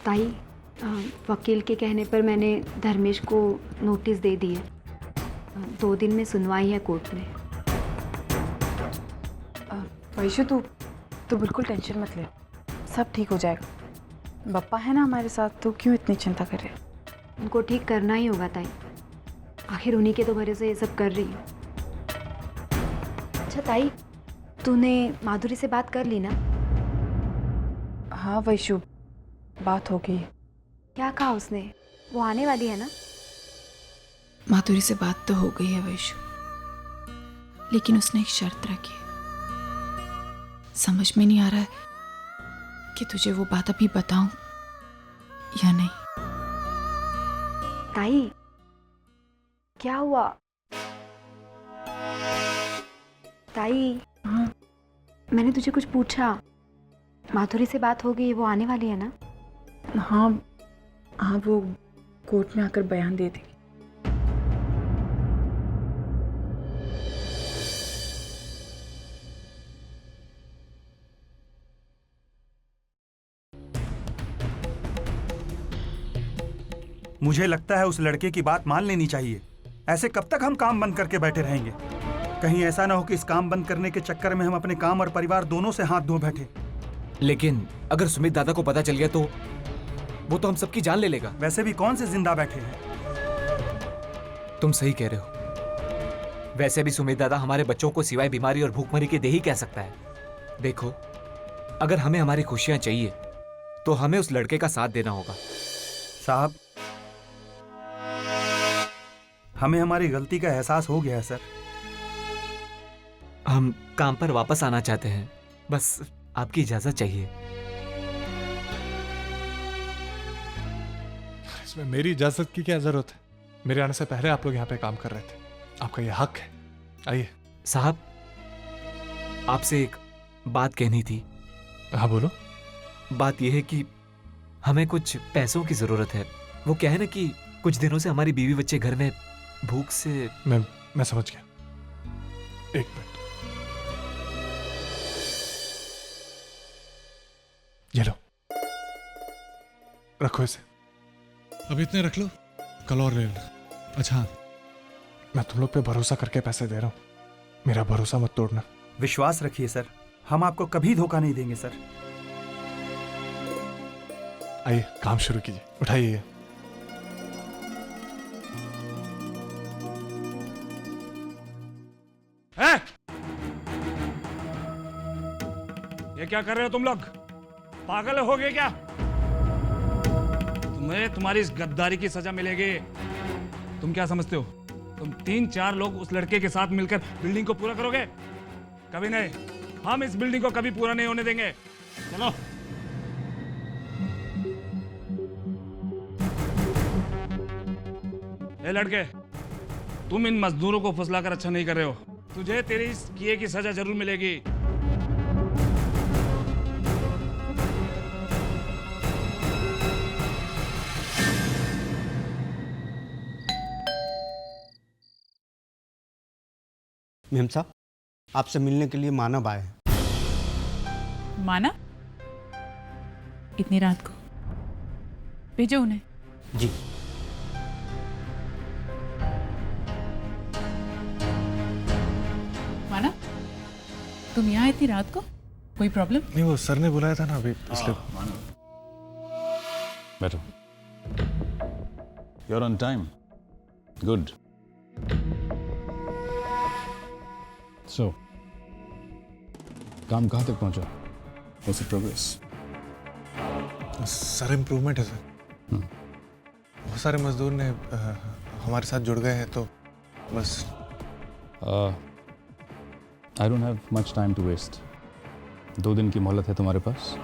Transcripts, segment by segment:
ताई, वकील के कहने पर मैंने धर्मेश को नोटिस दे दिए। 2 दिन में सुनवाई है कोर्ट में। वैशु तू बिल्कुल टेंशन मत ले, सब ठीक हो जाएगा। बप्पा है ना हमारे साथ, तो क्यों इतनी चिंता कर रहे? उनको ठीक करना ही होगा ताई, आखिर उन्हीं के तो भरोसे ये सब कर रही हूँ। अच्छा ताई, तूने माधुरी से बात कर ली ना? हाँ वैशु, बात हो गई। क्या कहा उसने? वो आने वाली है ना? माधुरी से बात तो हो गई है वैशु, लेकिन उसने एक शर्त रखी है। समझ में नहीं आ रहा है कि तुझे वो बात अभी बताऊं या नहीं। ताई, क्या हुआ? ताई, हाँ मैंने तुझे कुछ पूछा। माधुरी से बात हो गई, वो आने वाली है ना? हाँ हाँ, वो कोर्ट में आकर बयान दे देगी। मुझे लगता है उस लड़के की बात मान लेनी चाहिए। ऐसे कब तक हम काम बंद करके बैठे रहेंगे? कहीं ऐसा ना हो कि इस काम बंद करने के चक्कर में हम अपने काम और परिवार दोनों से हाथ धो बैठे। लेकिन अगर सुमित दादा को पता चल गया तो वो तो हम सबकी जान ले लेगा। वैसे भी कौन से जिंदा बैठे हैं? तुम सही कह रहे हो। वैसे भी सुमित दादा हमारे बच्चों को सिवाय बीमारी और भूखमरी के दे ही कह सकता है। देखो, अगर हमें हमारी खुशियां चाहिए तो हमें उस लड़के का साथ देना होगा। साहब, हमें हमारी गलती का एहसास हो गया है सर। हम काम पर वापस आना चाहते हैं, बस आपकी इजाजत चाहिए। इसमें मेरी इजाजत की क्या जरूरत है? मेरे आने से पहले आप लोग यहाँ पे काम कर रहे थे, आपका ये हक है। आइए। साहब, आपसे एक बात कहनी थी। हाँ बोलो। बात यह है कि हमें कुछ पैसों की जरूरत है। वो क्या है ना कि कुछ दिनों से हमारी बीवी बच्चे घर में भूख से। मैं समझ गया, एक मिनट। ये लो, रखो इसे। अब इतने रख लो, कल और ले लेना। अच्छा हाँ, मैं तुम लोग पे भरोसा करके पैसे दे रहा हूं, मेरा भरोसा मत तोड़ना। विश्वास रखिए सर, हम आपको कभी धोखा नहीं देंगे सर। आइए काम शुरू कीजिए, उठाइए ये। ये क्या कर रहे हो तुम लोग? पागल हो गए क्या? तुम्हें तुम्हारी इस गद्दारी की सजा मिलेगी। तुम क्या समझते हो तुम 3-4 लोग उस लड़के के साथ मिलकर बिल्डिंग को पूरा करोगे? कभी नहीं। हम इस बिल्डिंग को कभी पूरा नहीं होने देंगे। चलो। ए लड़के, तुम इन मजदूरों को फुसलाकर अच्छा नहीं कर रहे हो। तुझे तेरी इस किए की सजा जरूर मिलेगी। मेम साहब, आपसे मिलने के लिए मानव आए हैं। माना? इतनी रात को? भेजो उन्हें। जी। माना, तुम यहाँ इतनी रात को? कोई प्रॉब्लम? नहीं, वो सर ने बुलाया था ना अभी, इसलिए। बैठो। You're on time. Good. So, काम कहाँ तक पहुँचा? What's the progress? Sir improvement है सर। बहुत सारे मजदूर ने हमारे साथ जुड़ गए हैं, तो बस। I don't have much time to waste. 2 दिन की मोहलत है तुम्हारे पास।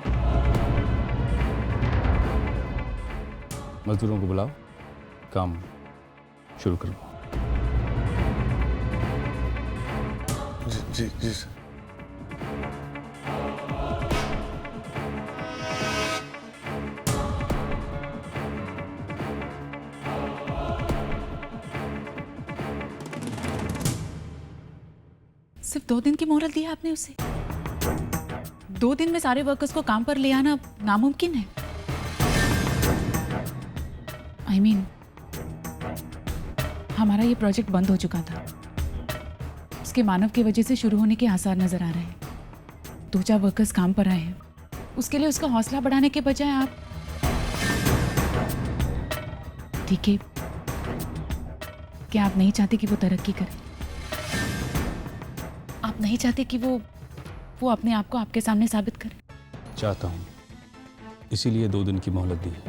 मजदूरों को बुलाओ, काम शुरू करो। जी जी सर। सिर्फ 2 दिन की मोहलत दी है आपने उसे? 2 दिन में सारे वर्कर्स को काम पर ले आना नामुमकिन है। I mean, हमारा ये प्रोजेक्ट बंद हो चुका था। उसके मानव की वजह से शुरू होने के आसार नजर आ रहे हैं। 2-4 वर्कर्स काम पर आए हैं। उसके लिए उसका हौसला बढ़ाने के बजाय आप ठीक है, क्या आप नहीं चाहते कि वो तरक्की करे? आप नहीं चाहते कि वो अपने आप को आपके सामने साबित करे? चाहता हूँ, इसीलिए 2 दिन की मोहलत दी है।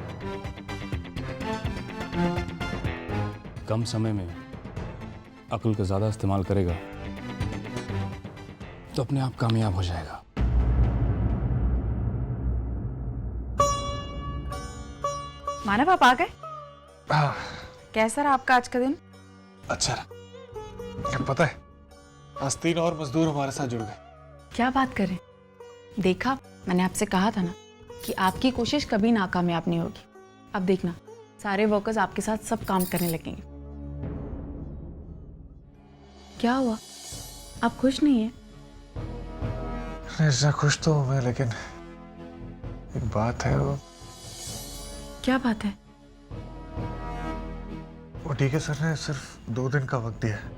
कम समय में अक्ल का ज़्यादा इस्तेमाल करेगा तो अपने आप कामयाब हो जाएगा। मानव, आप आ गए? हाँ, कैसा रहा आपका आज का दिन? अच्छा रहा। क्या पता है, आज 3 और मजदूर हमारे साथ जुड़ गए। क्या बात करें? देखा, मैंने आपसे कहा था ना कि आपकी कोशिश कभी नाकामयाब नहीं होगी। अब देखना, सारे वर्कर्स आपके साथ सब काम करने लगेंगे। क्या हुआ? आप खुश नहीं हैं? ऐसा खुश तो हूँ मैं, लेकिन एक बात है। वो क्या बात है? वो डीके सर ने सिर्फ 2 दिन का वक्त दिया है।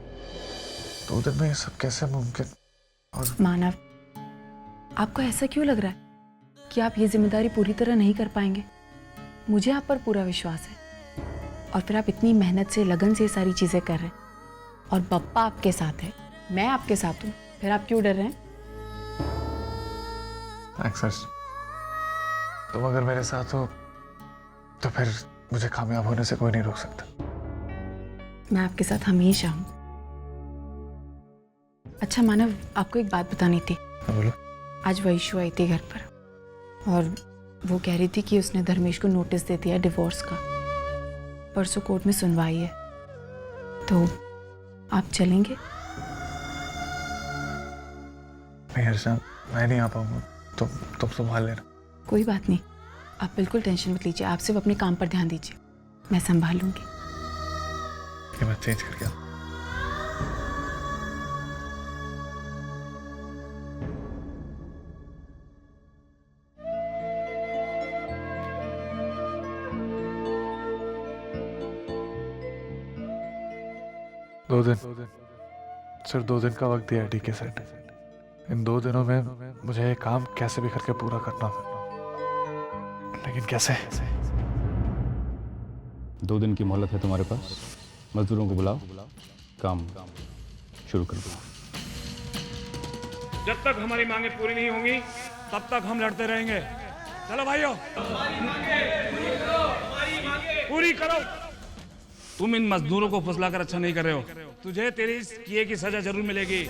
2 दिन में ये सब कैसे मुमकिन? और मानव, आपको ऐसा क्यों लग रहा है कि आप ये जिम्मेदारी पूरी तरह नहीं कर पाएंगे? मुझे आप पर पूरा विश्वास है। और फिर आप इतनी मेहनत से, लगन से ये सारी चीजें कर रहे हैं, और बप्पा आपके साथ है, मैं आपके साथ हूँ, फिर आप क्यों डर रहे हैं? अक्सर तुम अगर मेरे साथ हो तो फिर मुझे कामयाब होने से कोई नहीं रोक सकता। मैं आपके साथ हमेशा हूँ। अच्छा मानव, आपको एक बात बतानी थी। बोलो। आज वैशु आई थी घर पर, और वो कह रही थी कि उसने धर्मेश को नोटिस दे दिया डिवोर्स का। परसों कोर्ट में सुनवाई है, तो आप चलेंगे? नहीं हर्षा, मैं नहीं आ पाऊंगा। तुम संभाल लेना। कोई बात नहीं, आप बिल्कुल टेंशन मत लीजिए। आप सिर्फ अपने काम पर ध्यान दीजिए, मैं संभाल लूंगी। ये मैं चेंज करके आऊं। दो दिन, सिर्फ 2 दिन का वक्त दिया है डीके सर ने। इन 2 दिनों में मुझे ये काम कैसे भी करके पूरा करना है, लेकिन कैसे? 2 दिन की मोहलत है तुम्हारे पास। मजदूरों को बुलाओ, काम शुरू कर दो। जब तक हमारी मांगे पूरी नहीं होंगी तब तक हम लड़ते रहेंगे। चलो भाइयों, पूरी करो। तुम इन मजदूरों को फुसलाकर अच्छा नहीं कर रहे हो। तुझे तेरी इस किए की सजा जरूर मिलेगी।